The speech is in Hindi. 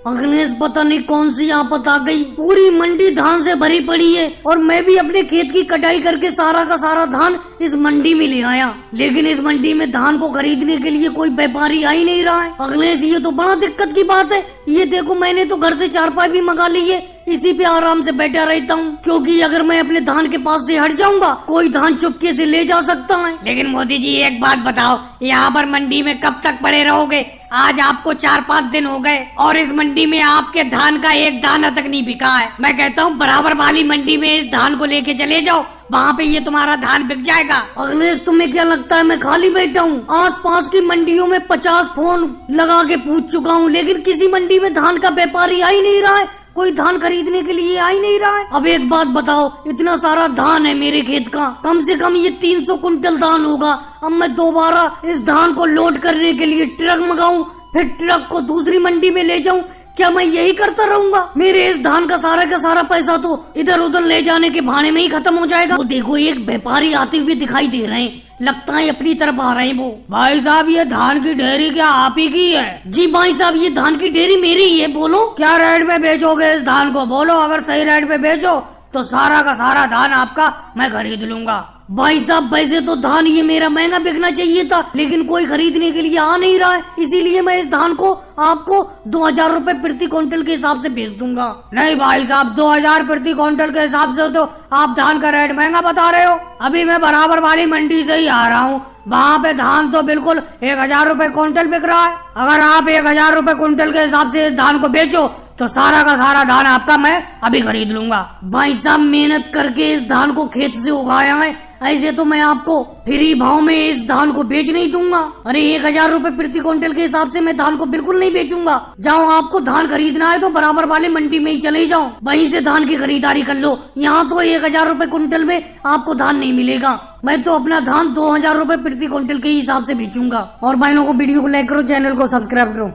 अखिलेश पता नहीं कौन सी आफत आ गई, पूरी मंडी धान से भरी पड़ी है और मैं भी अपने खेत की कटाई करके सारा का सारा धान इस मंडी में ले आया, लेकिन इस मंडी में धान को खरीदने के लिए कोई व्यापारी आ ही नहीं रहा है। अखिलेश ये तो बड़ा दिक्कत की बात है। ये देखो मैंने तो घर से चारपाई भी मंगा ली है, इसी पे आराम से बैठा रहता हूँ, क्योंकि अगर मैं अपने धान के पास से हट जाऊंगा कोई धान चुपके से ले जा सकता है। लेकिन मोदी जी एक बात बताओ, यहाँ पर मंडी में कब तक पड़े रहोगे? आज आपको 4-5 दिन हो गए और इस मंडी में आपके धान का एक दाना तक नहीं बिका है। मैं कहता हूँ बराबर वाली मंडी में इस धान को लेके चले जाओ, वहाँ पे ये तुम्हारा धान बिक जाएगा। अखिलेश तुम्हें क्या लगता है मैं खाली बैठा हूँ? आस पास की मंडियों में 50 फोन लगा के पूछ चुका हूँ, लेकिन किसी मंडी में धान का व्यापारी आ ही नहीं रहा है, कोई धान खरीदने के लिए आ ही नहीं रहा है। अब एक बात बताओ, इतना सारा धान है मेरे खेत का, कम से कम ये 300 कुंटल धान होगा। अब मैं दोबारा इस धान को लोड करने के लिए ट्रक मंगाऊं, फिर ट्रक को दूसरी मंडी में ले जाऊं, क्या मैं यही करता रहूंगा? मेरे इस धान का सारा पैसा तो इधर उधर ले जाने के भाड़े में ही खत्म हो जाएगा। वो देखो एक व्यापारी आते हुए दिखाई दे रहे हैं, लगता है अपनी तरफ आ रहे हैं वो। भाई साहब ये धान की ढेरी क्या आप ही की है? जी भाई साहब ये धान की ढेरी मेरी ही है। बोलो क्या रेट में बेचोगे इस धान को? बोलो, अगर सही रेट में बेचो तो सारा का सारा धान आपका मैं खरीद लूंगा। भाई साहब वैसे तो धान ये मेरा महंगा बिकना चाहिए था, लेकिन कोई खरीदने के लिए आ नहीं रहा है, इसीलिए मैं इस धान को आपको 2000 रुपए प्रति क्विंटल के हिसाब से बेच दूंगा। नहीं भाई साहब, 2000 प्रति क्विंटल के हिसाब से तो आप धान का रेट महंगा बता रहे हो। अभी मैं बराबर वाली मंडी से ही आ रहा हूँ, वहाँ पे धान तो बिल्कुल 1000 रुपए क्विंटल बिक रहा है। अगर आप 1000 रुपए क्विंटल के हिसाब से धान को बेचो तो सारा का सारा धान आपका मैं अभी खरीद लूंगा। भाई साहब मेहनत करके इस धान को खेत से उगाया है, ऐसे तो मैं आपको फ्री भाव में इस धान को बेच नहीं दूंगा। अरे 1000 रुपए प्रति क्विंटल के हिसाब से मैं धान को बिल्कुल नहीं बेचूंगा। जाओ आपको धान खरीदना है तो बराबर वाले मंडी में ही चले जाओ, वहीं से धान की खरीदारी कर लो। यहाँ तो 1000 रुपए क्विंटल में आपको धान नहीं मिलेगा। मैं तो अपना धान 2000 रुपए प्रति क्विंटल के हिसाब से बेचूंगा। और भाइयों को वीडियो को लाइक करो, चैनल को सब्सक्राइब करो।